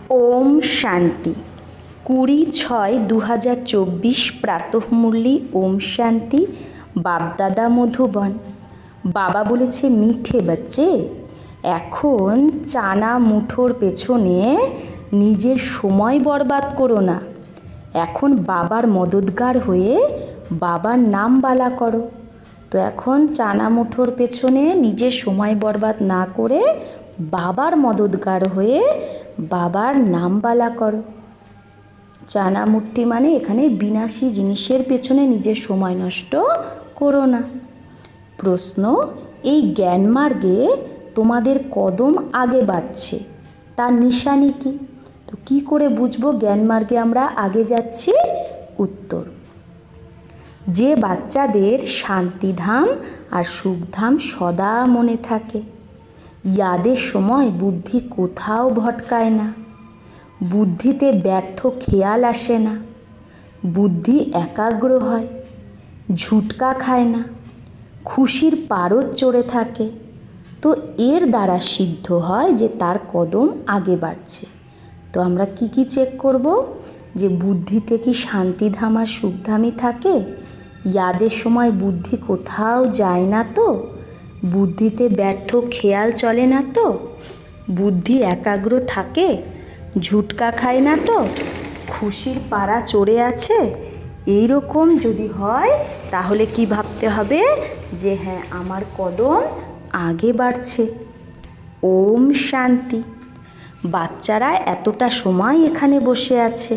ओम शांति 20/6/2024 प्रातःमुरली ओम शांति बापदादा मधुबन। बाबा বলেছে মিঠে বাচ্চে এখন চানা মুঠোর পেছনে নিজের সময় বরবাদ করো না। এখন বাবার মদতগার হয়ে বাবার নাম বালা করো। তো এখন চানা মুঠোর পেছনে নিজের সময় বরবাদ না করে বাবার মদতগার হয়ে বাবার নাম বালা করো। চানা মুঠি মানে এখানে বিনাশী জিনিসের পেছনে নিজের সময় নষ্ট করো না। প্রশ্ন, এই জ্ঞান মার্গে তোমাদের কদম আগে বাড়ছে তার নিশানি কি? তো কি করে বুঝবো জ্ঞান মার্গে আমরা আগে যাচ্ছি? উত্তর, যে বাচ্চাদের শান্তিধাম আর সুখধাম সদা মনে থাকে, ইয়াদের সময় বুদ্ধি কোথাও ভটকায় না, বুদ্ধিতে ব্যর্থ খেয়াল আসে না, বুদ্ধি একাগ্র হয়, ঝুটকা খায় না, খুশির পারদ চড়ে থাকে, তো এর দ্বারা সিদ্ধ হয় যে তার কদম আগে বাড়ছে। তো আমরা কি কি চেক করব? যে বুদ্ধিতে কি শান্তিধাম আর সুখধামই থাকে, ইয়াদের সময় বুদ্ধি কোথাও যায় না, তো বুদ্ধিতে ব্যর্থ খেয়াল চলে না, তো বুদ্ধি একাগ্র থাকে, ঝুটকা খায় না, তো খুশির পাড়া চড়ে আছে। এই রকম যদি হয় তাহলে কি ভাবতে হবে? যে হ্যাঁ, আমার কদম আগে বাড়ছে। ওম শান্তি। বাচ্চারা এতটা সময় এখানে বসে আছে,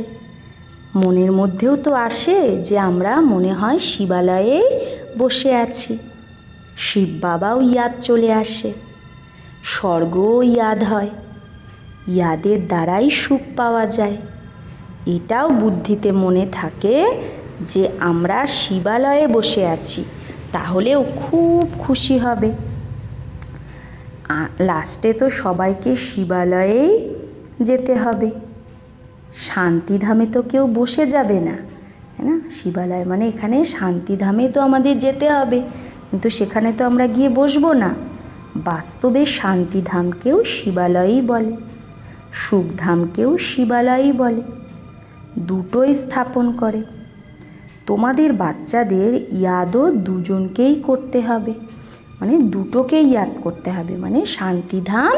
মনের মধ্যেও তো আসে যে আমরা মনে হয় শিবালয়ে বসে আছি। শিব বাবাও ইয়াদ চলে আসে, স্বর্গও ইয়াদ হয়, ইয়াদের দ্বারাই সুখ পাওয়া যায়। এটাও বুদ্ধিতে মনে থাকে যে আমরা শিবালয়ে বসে আছি, তাহলেও খুব খুশি হবে। লাস্টে তো সবাইকে শিবালয়েই যেতে হবে, শান্তিধামে তো কেউ বসে যাবে না, তাই না? শিবালয় মানে এখানে শান্তিধামে তো আমাদের যেতে হবে, কিন্তু সেখানে তো আমরা গিয়ে বসবো না। বাস্তবে শান্তিধামকেও শিবালয়ই বলে, সুখধামকেও শিবালয়ই বলে, দুটোই স্থাপন করে। তোমাদের বাচ্চাদের ইয়াদও দুজনকেই করতে হবে, মানে দুটোকেই ইয়াদ করতে হবে, মানে শান্তিধাম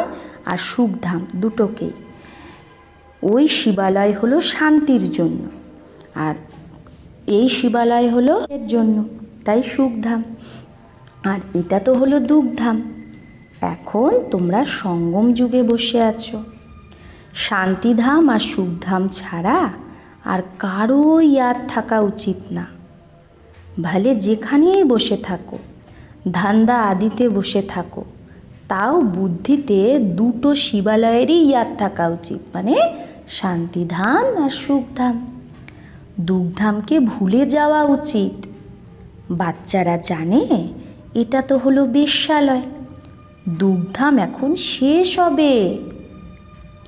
আর সুখধাম দুটোকেই। ওই শিবালয় হলো শান্তির জন্য, আর এই শিবালয় হলো এর জন্য, তাই সুখধাম। আর এটা তো হলো দুঃখধাম। এখন তোমরা সঙ্গম যুগে বসে আছো, শান্তিধাম আর সুখধাম ছাড়া আর কারো ইয়াদ থাকা উচিত না। ভালে যেখানেই বসে থাকো, ধান্দা আদিতে বসে থাকো, তাও বুদ্ধিতে দুটো শিবালয়েরই ইয়াদ থাকা উচিত, মানে শান্তিধাম আর সুখধাম। দুঃখধামকে ভুলে যাওয়া উচিত। বাচ্চারা জানে এটা তো হলো বেশ্যালয়, দুঃখধাম এখন শেষ হবে।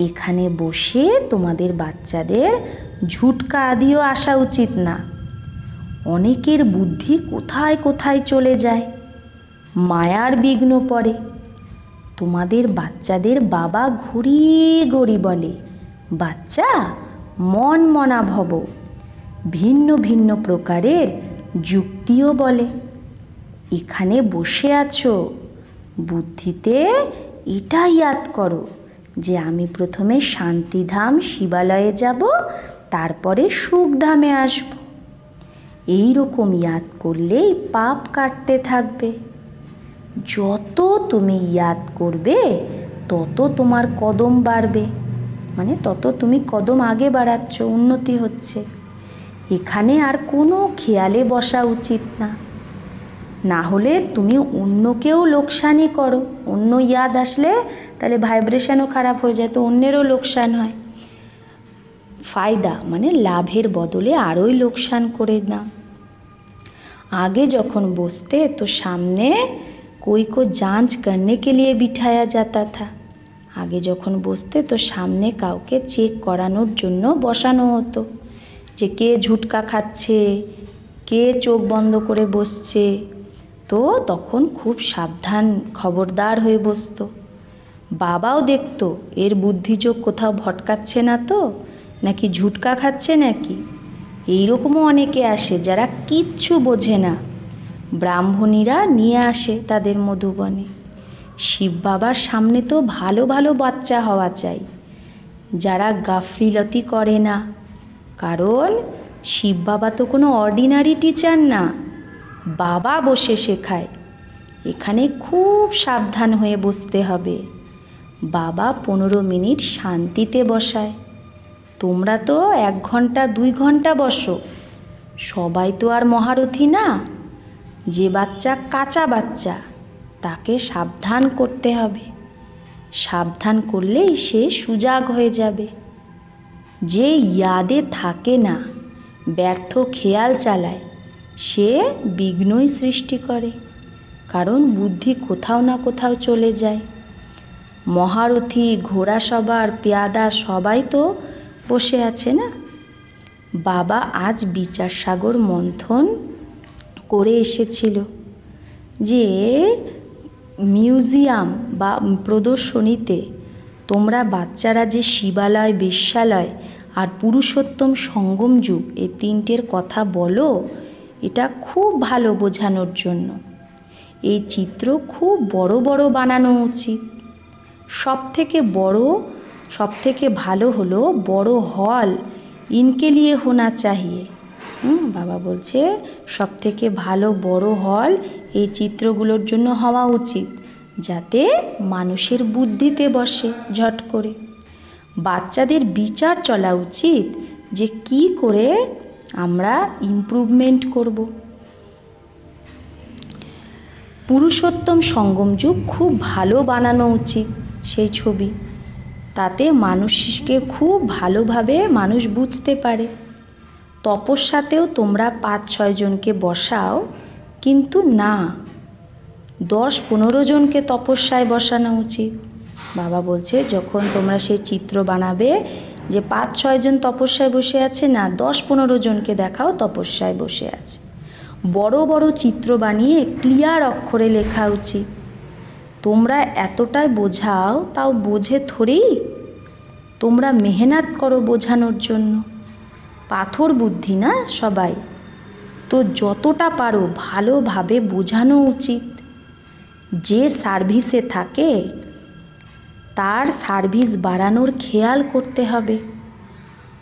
এখানে বসে তোমাদের বাচ্চাদের ঝুটকা আদিও আসা উচিত না। অনেকের বুদ্ধি কোথায় কোথায় চলে যায়, মায়ার বিঘ্ন পড়ে। তোমাদের বাচ্চাদের বাবা ঘুরিয়ে ঘুরি বলে, বাচ্চা মন মনা ভব, ভিন্ন ভিন্ন প্রকারের যুক্তিও বলে। এখানে বসে আছো, বুদ্ধিতে এটা ইয়াদ করো যে আমি প্রথমে শান্তিধাম শিবালয়ে যাব, তারপরে সুখধামে আসব। এই রকম ইয়াদ করলেই পাপ কাটতে থাকবে। যত তুমি ইয়াদ করবে তত তোমার কদম বাড়বে, মানে তত তুমি কদম আগে বাড়াচ্ছ, উন্নতি হচ্ছে। এখানে আর কোনো খেয়ালে বসা উচিত না, না হলে তুমি অন্যকেও লোকসানই করো। অন্য ইয়াদ আসলে তাহলে ভাইব্রেশনও খারাপ হয়ে যায়, তো অন্যেরও লোকসান হয়। ফায়দা মানে লাভের বদলে আরোই লোকসান করে নাও। आगे जखन बसते तो सामने कोई को जांच करने के लिए बिठाया जाता था। आगे जखन बसते तो सामने काउके चेक करानोर जन्य बसानो हतो, जे के झुटका खाच्छे, के चोख बंद करे बसछे। तो तखन खूब साबधान खबरदार हये बसतो। বাবাও দেখতো এর বুদ্ধিযোগ কোথাও ভটকাচ্ছে না তো, নাকি ঝুটকা খাচ্ছে নাকি। এইরকমও অনেকে আসে যারা কিচ্ছু বোঝে না, ব্রাহ্মণীরা নিয়ে আসে তাদের মধুবনে। শিব বাবার সামনে তো ভালো ভালো বাচ্চা হওয়া চাই, যারা গাফিলতি করে না, কারণ শিব বাবা তো কোনো অর্ডিনারি টিচার না, বাবা বসে শেখায়। এখানে খুব সাবধান হয়ে বসতে হবে। বাবা 15 মিনিট শান্তিতে বসায়, তোমরা তো 1 ঘন্টা 2 ঘন্টা বসো। সবাই তো আর মহারথী না। যে বাচ্চা কাঁচা বাচ্চা তাকে সাবধান করতে হবে, সাবধান করলেই সে সুজাগ হয়ে যাবে। যে ইয়াদে থাকে না, ব্যর্থ খেয়াল চালায়, সে বিঘ্নই সৃষ্টি করে, কারণ বুদ্ধি কোথাও না কোথাও চলে যায়। মহারথী, ঘোড়া সবার, পেয়াদা সবাই তো বসে আছে না। বাবা আজ বিচার সাগর মন্থন করে এসেছিল যে মিউজিয়াম বা প্রদর্শনীতে তোমরা বাচ্চারা যে শিবালয়, বেশ্যালয় আর পুরুষোত্তম সঙ্গম যুগ এই 3টের কথা বলো, এটা খুব ভালো বোঝানোর জন্য। এই চিত্র খুব বড় বড় বানানো উচিত। সবথেকে বড়, সবথেকে ভালো হলো বড় হল, ইনকে লিয়ে হোনা চাহিয়ে। বাবা বলছে সবথেকে ভালো বড় হল এই চিত্রগুলোর জন্য হওয়া উচিত, যাতে মানুষের বুদ্ধিতে বসে ঝট করে। বাচ্চাদের বিচার চলা উচিত যে কি করে আমরা ইমপ্রুভমেন্ট করব। পুরুষোত্তম সঙ্গম যুগ খুব ভালো বানানো উচিত সেই ছবি, তাতে মানুষকে খুব ভালোভাবে মানুষ বুঝতে পারে। তপস্যাতেও তোমরা 5-6 জনকে বসাও, কিন্তু না 10-15 জনকে তপস্যায় বসানো উচিত। বাবা বলছে যখন তোমরা সেই চিত্র বানাবে যে 5-6 জন তপস্যায় বসে আছে, না 10-15 জনকে দেখাও তপস্যায় বসে আছে। বড় বড় চিত্র বানিয়ে ক্লিয়ার অক্ষরে লেখা উচিত। তোমরা এতটাই বোঝাও, তাও বোঝে থরেই, তোমরা মেহনত করো বোঝানোর জন্য। পাথর বুদ্ধি না সবাই, তো যতটা পারো ভালোভাবে বোঝানো উচিত। যে সার্ভিসে থাকে তার সার্ভিস বাড়ানোর খেয়াল করতে হবে।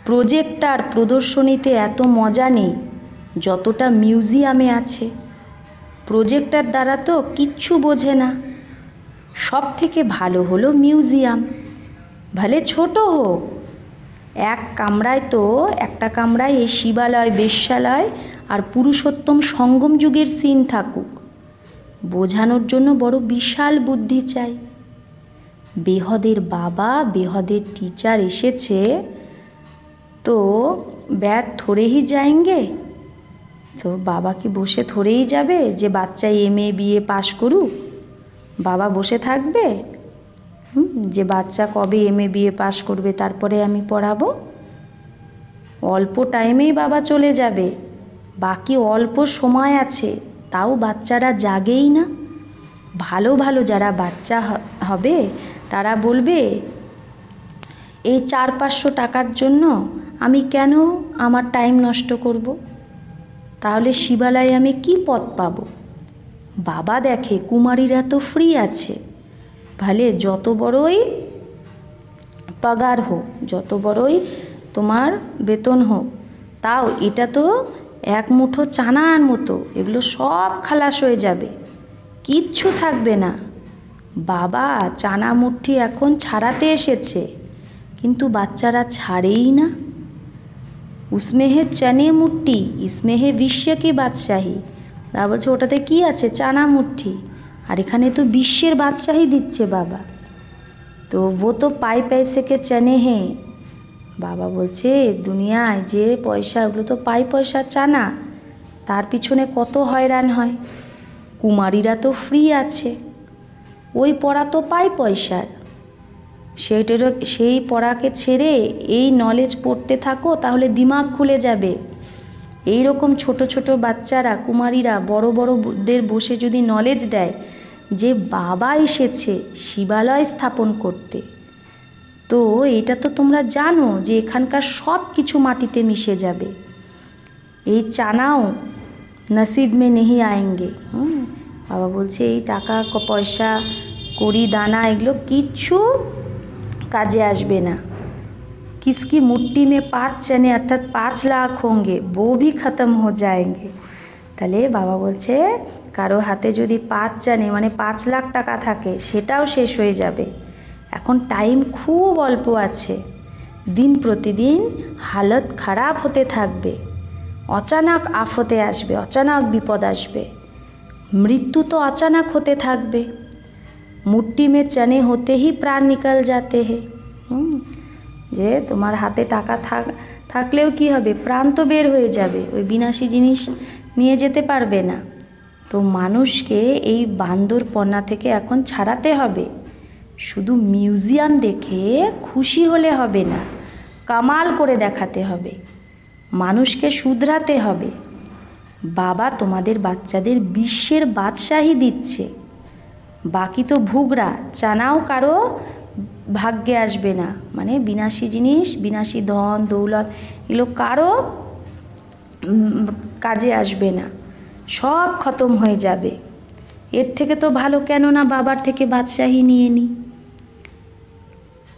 প্রজেক্টার প্রদর্শনীতে এত মজা নেই যতটা মিউজিয়ামে আছে। প্রজেক্টার দ্বারা তো কিচ্ছু বোঝে না। সব থেকে ভালো হলো মিউজিয়াম, ভলে ছোট হোক। একটা কামরায় এই শিবালয়, বেশ্যালয় আর পুরুষোত্তম সঙ্গম যুগের সিন থাকুক। বোঝানোর জন্য বড় বিশাল বুদ্ধি চাই। বেহদের বাবা, বেহদের টিচার এসেছে, তো बैठ थोड़े ही जाएंगे। তো বাবা কি বসে থরেই যাবে যে বাচ্চা MA BA পাশ করুক? বাবা বসে থাকবে যে বাচ্চা কবে MA BA পাশ করবে তারপরে আমি পড়াবো? অল্প টাইমেই বাবা চলে যাবে, বাকি অল্প সময় আছে, তাও বাচ্চারা জাগেই না। ভালো ভালো যারা বাচ্চা হবে তারা বলবে এই 400-500 টাকার জন্য আমি কেন আমার টাইম নষ্ট করব? তাহলে শিবালয়ে আমি কি পথ পাবো? বাবা দেখে কুমারীরা তো ফ্রি আছে, ভালে যত বড়ই পাগার হোক, যত বড়ই তোমার বেতন হোক, তাও এটা তো এক মুঠো চানার মতো, এগুলো সব খালাস হয়ে যাবে, কিচ্ছু থাকবে না। বাবা চানা মুঠি এখন ছাড়াতে এসেছে, কিন্তু বাচ্চারা ছাড়েই না। उसमें है चने मुट्ठी, इसमें है विश्व की बादशाही। বাবা বলছে ওটাতে কি আছে? চানা মুঠি। আর এখানে তো বিশ্বের বাদশাহী দিচ্ছে বাবা। তো वो तो पाई पैसे के चने हैं। বাবা বলছে দুনিয়ায় যে পয়সা, ওগুলো তো পাই পয়সা চানা, তার পিছনে কত হয়রান হয়। কুমারীরা তো ফ্রি আছে, ওই পড়া তো পাই পয়সার, সেই পড়াকে ছেড়ে এই নলেজ পড়তে থাকো, তাহলে দিমাগ খুলে যাবে। এই রকম ছোট ছোট বাচ্চারা, কুমারীরা বড় বড়দের বসে যদি নলেজ দেয়, যে বাবা এসেছে শিবালয় স্থাপন করতে। তো এটা তো তোমরা জানো যে এখানকার সব কিছু মাটিতে মিশে যাবে। এই চানাও নসিব মে নেহি আয়েঙ্গে। বাবা বলছে এই টাকা পয়সা কড়ি দানা এগুলো কিচ্ছু কাজে আসবে না। किसकी मुट्ठी में 5 चने अर्थात 5 लाख होंगे वो भी खत्म हो जाएंगे। তাহলে বাবা বলছে কারো হাতে যদি 5 চানে মানে 5 লাখ টাকা থাকে সেটাও শেষ হয়ে যাবে। এখন টাইম খুব অল্প আছে, দিন প্রতিদিন হালত খারাপ হতে থাকবে, অচানক আফতে আসবে, অচানক বিপদ আসবে, মৃত্যু তো অচানক হতে থাকবে। মুट्ठी में चने होते ही प्राण निकल जाते हैं। যে তোমার হাতে টাকা থাকলেও কি হবে, প্রাণ তো বের হয়ে যাবে, ওই বিনাশী জিনিস নিয়ে যেতে পারবে না। তো মানুষকে এই বান্দরপনা থেকে এখন ছাড়াতে হবে। শুধু মিউজিয়াম দেখে খুশি হলে হবে না, কামাল করে দেখাতে হবে, মানুষকে শুধরাতে হবে। বাবা তোমাদের বাচ্চাদের বিশ্বের বাদশাহী দিচ্ছে, বাকি তো ভুগরা চানাও কারো ভাগ্যে আসবে না। মানে বিনাশী জিনিস, বিনাশী ধন দৌলত এগুলো কারো কাজে আসবে না, সব খতম হয়ে যাবে। এর থেকে তো ভালো কেন না বাবার থেকে বাদশাহী নিয়ে নিই।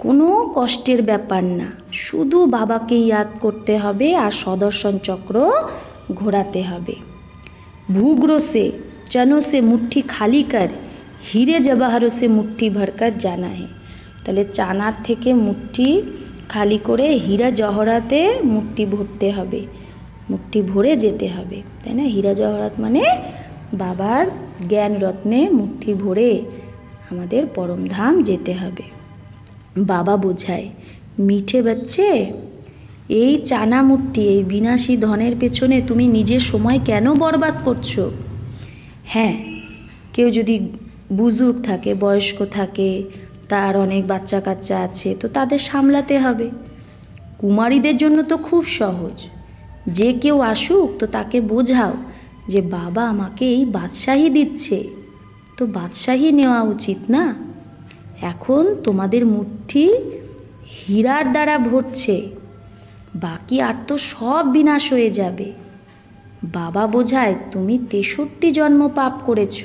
কোনো কষ্টের ব্যাপার না, শুধু বাবাকে ইয়াদ করতে হবে আর সদর্শন চক্র ঘোরাতে হবে। भूग्रों से चनों से मुट्ठी खाली कर हीरे जवाहरों से मुट्ठी भरकर जाना है। তাহলে চানার থেকে মুট্ঠি খালি করে হীরা জহরাতে মুট্ঠি ভরতে হবে, মুট্ঠি ভরে যেতে হবে, তাই না? হীরা জহরাত মানে বাবার জ্ঞান রত্নে মুট্ঠি ভরে আমাদের পরমধাম যেতে হবে। বাবা বোঝায়, মিঠে বাচ্চে এই চানা মুট্ঠি, এই বিনাশী ধনের পেছনে তুমি নিজের সময় কেন বরবাদ করছো? হ্যাঁ, কেউ যদি বুজুর্গ থাকে, বয়স্ক থাকে, তার অনেক বাচ্চা কাচ্চা আছে, তো তাদের সামলাতে হবে। কুমারীদের জন্য তো খুব সহজ, যে কেউ আসুক তো তাকে বোঝাও যে বাবা আমাকে এই বাদশাহী দিচ্ছে, তো বাদশাহী নেওয়া উচিত না? এখন তোমাদের মুট্ঠি হীরার দ্বারা ভরছে, বাকি আর তো সব বিনাশ হয়ে যাবে। বাবা বোঝায় তুমি 63 জন্ম পাপ করেছ,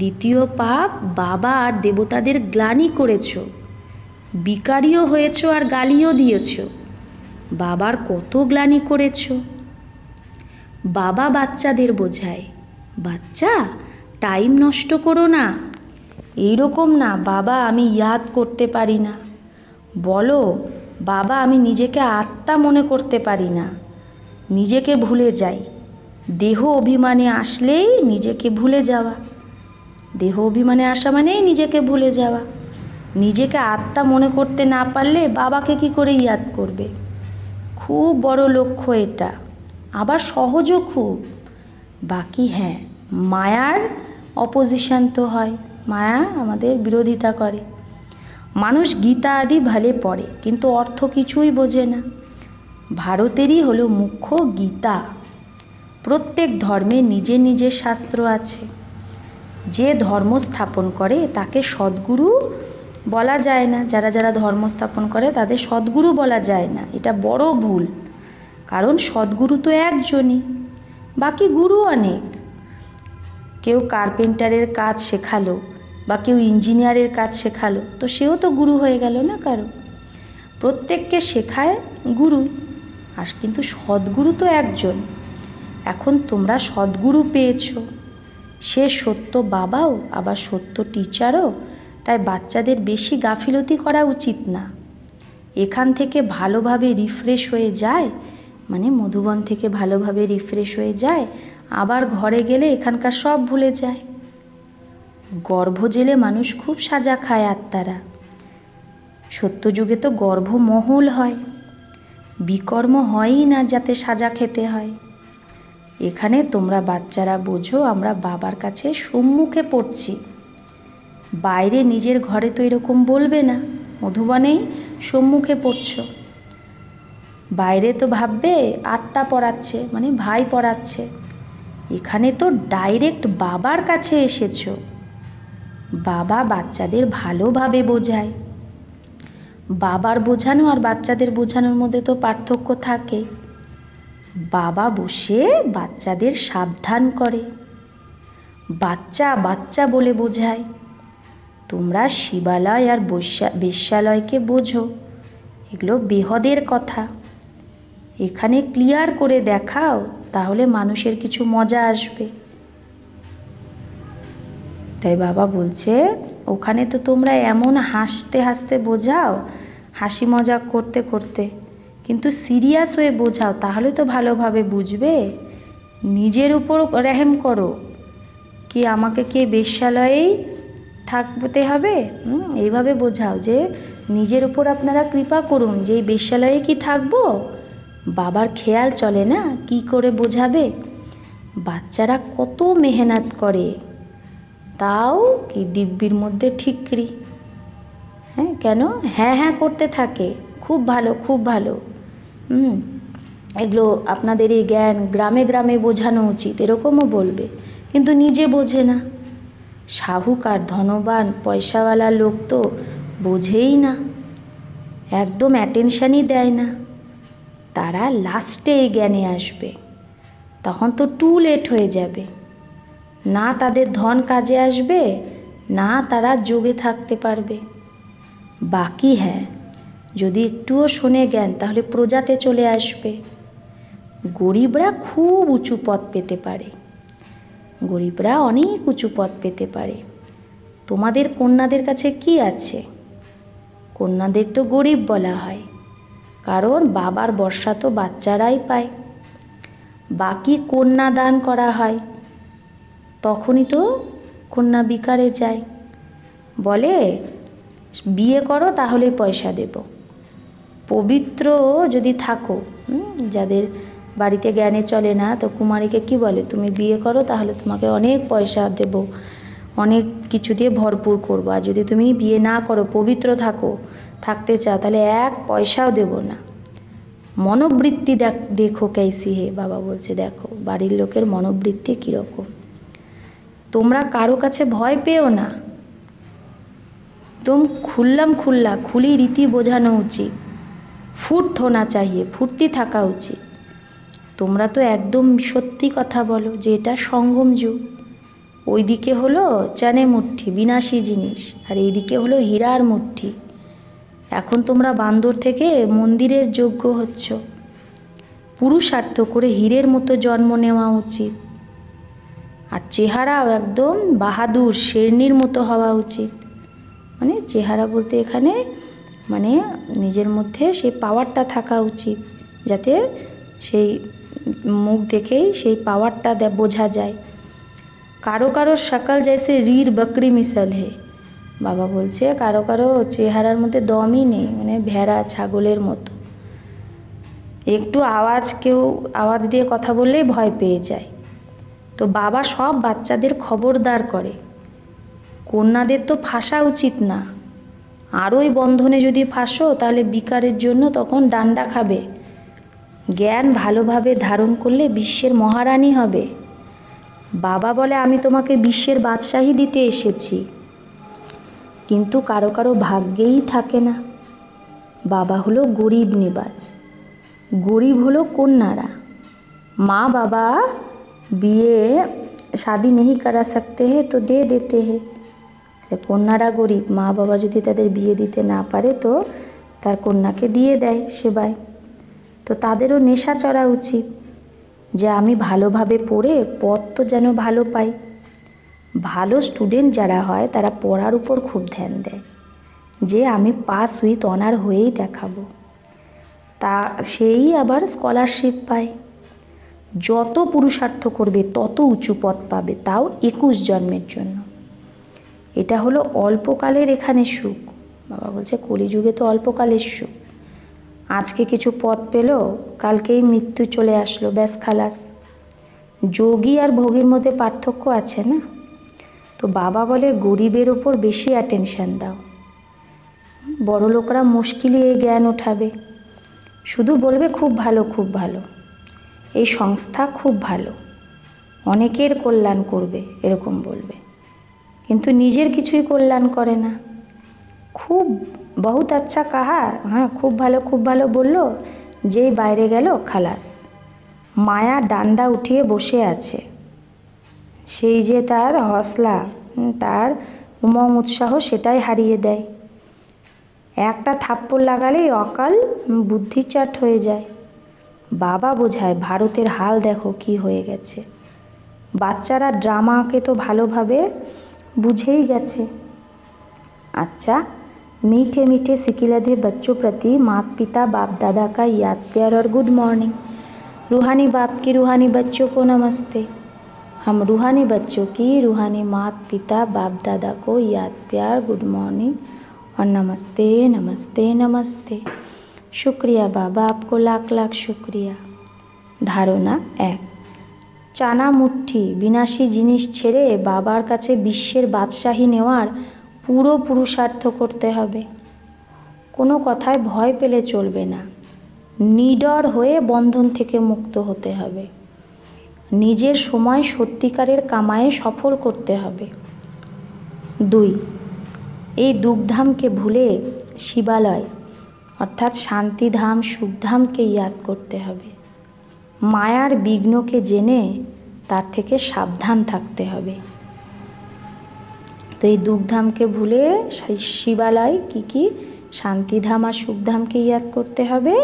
দ্বিতীয় পাপ বাবা আর দেবতাদের গ্লানি করেছ, বিকারিও হয়েছ আর গালিও দিয়েছ। বাবার কত গ্লানি করেছ। বাবা বাচ্চাদের বোঝায়, বাচ্চা টাইম নষ্ট করো না, এইরকম না বাবা আমি ইয়াদ করতে পারি না, বলো বাবা আমি নিজেকে আত্মা মনে করতে পারি না, নিজেকে ভুলে যাই। দেহ অভিমানে আসলেই নিজেকে ভুলে যাওয়া, দেহ অভিমানে আসা মানেই নিজেকে ভুলে যাওয়া। নিজেকে আত্মা মনে করতে না পারলে বাবাকে কি করে ইয়াদ করবে? খুব বড় লক্ষ্য এটা, আবার সহজও খুব। বাকি হ্যাঁ, মায়ার অপোজিশন তো হয়, মায়া আমাদের বিরোধিতা করে। মানুষ গীতা আদি ভালে পড়ে কিন্তু অর্থ কিছুই বোঝে না। ভারতেরই হলো মুখ্য গীতা। প্রত্যেক ধর্মে নিজের নিজের শাস্ত্র আছে। যে ধর্ম স্থাপন করে তাকে সদ্গুরু বলা যায় না, যারা যারা ধর্ম স্থাপন করে তাদের সদ্গুরু বলা যায় না, এটা বড় ভুল। কারণ সদ্গুরু তো একজনই, বাকি গুরু অনেক। কেউ কার্পেন্টারের কাজ শেখালো বা কেউ ইঞ্জিনিয়ারের কাজ শেখালো, তো সেও তো গুরু হয়ে গেল না কারো। প্রত্যেককে শেখায় গুরু, আর কিন্তু সদ্গুরু তো একজন। এখন তোমরা সদ্গুরু পেয়েছো, সে সত্য বাবাও আবার সত্য টিচারও, তাই বাচ্চাদের বেশি গাফিলতি করা উচিত না। এখান থেকে ভালোভাবে রিফ্রেশ হয়ে যায়, মানে মধুবন থেকে ভালোভাবে রিফ্রেশ হয়ে যায়, আবার ঘরে গেলে এখানকার সব ভুলে যায়। গর্ভ জেলে মানুষ খুব সাজা খায় আত্মারা। সত্যযুগে তো গর্ভমহল হয়, বিকর্ম হয়ই না যাতে সাজা খেতে হয়। এখানে তোমরা বাচ্চারা বোঝো আমরা বাবার কাছে সম্মুখে পড়ছি, বাইরে নিজের ঘরে তো এরকম বলবে না, মধুবনেই সম্মুখে পড়ছ। বাইরে তো ভাববে আত্মা পড়াচ্ছে, মানে ভাই পড়াচ্ছে। এখানে তো ডাইরেক্ট বাবার কাছে এসেছো, বাবা বাচ্চাদের ভালোভাবে বোঝায়। বাবার বোঝানো আর বাচ্চাদের বোঝানোর মধ্যে তো পার্থক্য থাকে। বাবা বসে বাচ্চাদের সাবধান করে, বাচ্চা বাচ্চা বলে বোঝায়। তোমরা শিবালয় আর বেশ্যালয়কে বোঝো, এগুলো বেহদের কথা। এখানে ক্লিয়ার করে দেখাও, তাহলে মানুষের কিছু মজা আসবে। তাই বাবা বলছে, ওখানে তো তোমরা এমন হাসতে হাসতে বোঝাও, হাসি মজাক করতে করতে, কিন্তু সিরিয়াস হয়ে বোঝাও, তাহলে তো ভালোভাবে বুঝবে। নিজের উপর রেহেম করো, কি আমাকে কে বেশ্যালয়েই থাকতে হবে? এইভাবে বোঝাও যে নিজের উপর আপনারা কৃপা করুন, যে এই বেশ্যালয়ে কি থাকবো? বাবার খেয়াল চলে না, কি করে বোঝাবে? বাচ্চারা কত মেহনত করে, তাও কি ডিব্বির মধ্যে ঠিকরি। হ্যাঁ, কেন? হ্যাঁ হ্যাঁ করতে থাকে, খুব ভালো খুব ভালো। এগুলো আপনাদের এই জ্ঞান গ্রামে গ্রামে বোঝানো উচিত, এরকমও বলবে, কিন্তু নিজে বোঝে না। সাহুকার ধনবান পয়সাওয়ালা লোক তো বোঝেই না, একদম অ্যাটেনশানই দেয় না। তারা লাস্টে এই জ্ঞানে আসবে, তখন তো টু লেট হয়ে যাবে। না তাদের ধন কাজে আসবে, না তারা যোগে থাকতে পারবে। বাকি হ্যাঁ, যদি একটুও শোনে জ্ঞান, তাহলে প্রজাতে চলে আসবে। গরিবরা খুব উঁচু পদ পেতে পারে, গরিবরা অনেক উঁচু পদ পেতে পারে। তোমাদের কন্যাদের কাছে কি আছে? কন্যাদের তো গরিব বলা হয়, কারণ বাবার বর্ষা তো বাচ্চারাই পায়। বাকি কন্যা দান করা হয়, তখনই তো কন্যা বিকারে যায়। বলে বিয়ে করো তাহলে পয়সা দেব। পবিত্র যদি থাকো, যাদের বাড়িতে জ্ঞানে চলে না, তো কুমারীকে কি বলে, তুমি বিয়ে করো তাহলে তোমাকে অনেক পয়সা দেব, অনেক কিছু দিয়ে ভরপুর করবো। আর যদি তুমি বিয়ে না করো, পবিত্র থাকো, থাকতে চাও, তাহলে এক পয়সাও দেব না। মনোবৃত্তি দেখো कैसी है, বাবা বলছে দেখো বাড়ির লোকের মনোবৃত্তি কীরকম। তোমরা কারো কাছে ভয় পেও না, तुम খুলি রীতি বোঝানো উচিত। ফুর্ত হোনা চাহিয়ে, ফুর্তি থাকা উচিত। তোমরা তো একদম সত্যি কথা বলো যে এটা সঙ্গম যুগ। ওইদিকে হলো চানে মুঠি বিনাশী জিনিস, আর এইদিকে হলো হীরার মুঠি। এখন তোমরা বান্দর থেকে মন্দিরের যোগ্য হচ্ছ। পুরুষার্থ করে হীরের মতো জন্ম নেওয়া উচিত, আর চেহারাও একদম বাহাদুর শেরনির মতো হওয়া উচিত। মানে চেহারা বলতে এখানে মানে নিজের মধ্যে সেই পাওয়ারটা থাকা উচিত, যাতে সেই মুখ দেখেই সেই পাওয়ারটা বোঝা যায়। কারো কারো সকাল জैसे रीढ़ बकरी मिसल है, বাবা বলছে কারো কারো চেহারার মধ্যে দমই নেই, মানে ভেড়া ছাগলের মতো। একটু কেউ আওয়াজ দিয়ে কথা বললেই ভয় পেয়ে যায়। তো বাবা সব বাচ্চাদের খবরদার করে, কন্যাদের তো ফাঁসা উচিত না। আর ওই বন্ধনে যদি ফাঁসো, তাহলে বিকারের জন্য তখন ডান্ডা খাবে। জ্ঞান ভালোভাবে ধারণ করলে বিশ্বের মহারানী হবে। বাবা বলে আমি তোমাকে বিশ্বের বাদশাহী দিতে এসেছি, কিন্তু কারো কারো ভাগ্যেই থাকে না। বাবা হলো গরিব নিবাজ, গরিব হলো কন্যারা। মা বাবা বিয়ে शादी नहीं करा सकते हैं तो दे देते हैं। কন্যারা গরিব, মা বাবা যদি তাদের বিয়ে দিতে না পারে তো তার কন্যাকে দিয়ে দেয় সেবায়। তো তাদেরও নেশা চড়া উচিত যে আমি ভালোভাবে পড়ে পথ তো যেন ভালো পাই। ভালো স্টুডেন্ট যারা হয় তারা পড়ার উপর খুব ধ্যান দেয়, যে আমি পাস উইথ অনার হয়েই দেখাবো। তা সেই আবার স্কলারশিপ পায়। যত পুরুষার্থ করবে তত উঁচু পদ পাবে, তাও 21 জন্মের জন্য। এটা হলো অল্পকালের এখানে সুখ। বাবা বলছে কলিযুগে তো অল্পকালের সুখ। আজকে কিছু পদ পেল, কালকেই মৃত্যু চলে আসলো, ব্যাস খালাস। যোগী আর ভোগীর মধ্যে পার্থক্য আছে না? তো বাবা বলে গরিবের উপর বেশি অ্যাটেনশান দাও। বড় লোকরা মুশকিলে এই জ্ঞান ওঠাবে, শুধু বলবে খুব ভালো খুব ভালো, এই সংস্থা খুব ভালো, অনেকের কল্যাণ করবে, এরকম বলবে। কিন্তু নিজের কিছুই কল্যাণ করে না। খুব বহুত আচ্ছা কাহা, হ্যাঁ খুব ভালো বলল, যেই বাইরে গেল খালাস। মায়া ডান্ডা উঠিয়ে বসে আছে, সেই যে তার হসলা, তার উমং উৎসাহ সেটাই হারিয়ে দেয়। একটা থাপ্পড় লাগালেই অকাল বুদ্ধিচাট হয়ে যায়। বাবা বোঝায় ভারতের হাল দেখো কি হয়ে গেছে। বাচ্চারা ড্রামাকে তো ভালোভাবে বুঝেই গেছে। अच्छा, मीठे मीठे सिकिलधे बच्चों प्रति माता पिता बाप दादा का याद प्यार और गुड मॉर्निंग। रूहानी बाप की रूहानी बच्चों को नमस्ते। हम रूहानी बच्चों की रूहानी माता पिता बाप दादा को याद प्यार गुड मॉर्निंग और नमस्ते नमस्ते नमस्ते। शुक्रिया बाबा, आपको लाख लाख शुक्रिया। धारणा 1, চানা মুঠি বিনাশী জিনিস ছেড়ে বাবার কাছে বিশ্বের বাদশাহী নেওয়ার পুরো পুরুষার্থ করতে হবে। কোনো কথায় ভয় পেলে চলবে না, নিডর হয়ে বন্ধন থেকে মুক্ত হতে হবে। নিজের সময় সত্যিকারের কামায়ে সফল করতে হবে। 2, এই দুঃখধামকে ভুলে শিবালয় অর্থাৎ শান্তিধাম সুখধামকে ইয়াদ করতে হবে। মায়ার বিঘ্নকে জেনে তার থেকে সাবধান থাকতে হবে। তো এই দুঃখধামকে ভুলে শিবালয় কি শান্তিধাম আর সুখধামকে ইয়াদ করতে হবে,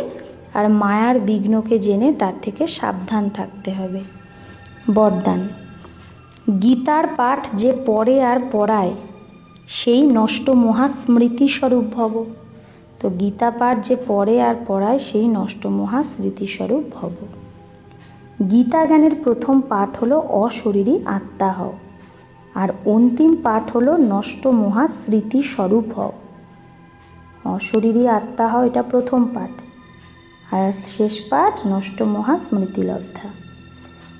আর মায়ার বিঘ্নকে জেনে তার থেকে সাবধান থাকতে হবে। বরদান, গীতার পাঠ যে পড়ে আর পড়ায় সেই নষ্ট মহাস্মৃতি স্বরূপ ভব। তো গীতা পাঠ যে পড়ে আর পড়ায় সেই নষ্ট মহাস্মৃতিস্বরূপ ভব। গীতা জ্ঞানের প্রথম পাঠ হলো অশরীরী আত্মা হও, আর অন্তিম পাঠ হলো নষ্ট মহাস্মৃতি স্বরূপ হও। অশরীরী আত্মা হও এটা প্রথম পাঠ, আর শেষ পাঠ নষ্ট মহাস্মৃতি লব্ধা।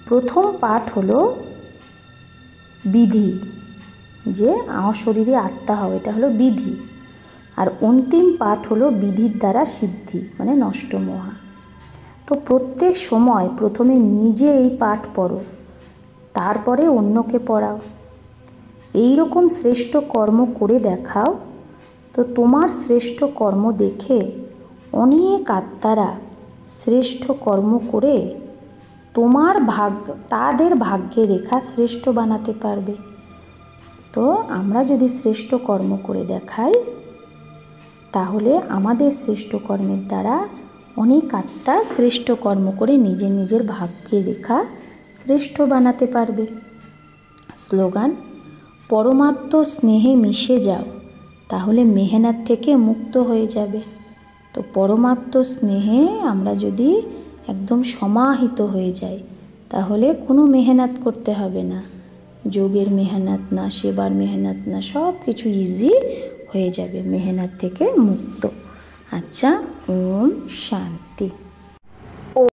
প্রথম পাঠ হলো বিধি, যে অশরীরী আত্মা হও এটা হলো বিধি, আর অন্তিম পাঠ হলো বিধির দ্বারা সিদ্ধি মানে নষ্ট মহা। তো প্রত্যেক সময় প্রথমে নিজে এই পাঠ পড়ো, তারপরে অন্যকে পড়াও। এই রকম শ্রেষ্ঠ কর্ম করে দেখাও, তো তোমার শ্রেষ্ঠ কর্ম দেখে অনেক আত্মারা শ্রেষ্ঠ কর্ম করে তোমার তাদের ভাগ্যে রেখা শ্রেষ্ঠ বানাতে পারবে। তো আমরা যদি শ্রেষ্ঠ কর্ম করে দেখাই, তাহলে আমাদের শ্রেষ্ঠ কর্মের দ্বারা অনেক আত্মা শ্রেষ্ঠ কর্ম করে নিজের নিজের ভাগ্যের রেখা শ্রেষ্ঠ বানাতে পারবে। স্লোগান, পরমাত্ম স্নেহে মিশে যাও, তাহলে মেহনত থেকে মুক্ত হয়ে যাবে। তো পরমাত্ম স্নেহে আমরা যদি একদম সমাহিত হয়ে যাই, তাহলে কোনো মেহনত করতে হবে না, যোগের মেহনত না, সেবার মেহনত না, সব কিছু ইজি হয়ে যাবে, মেহনত থেকে মুক্ত। আচ্ছা, ওম শান্তি।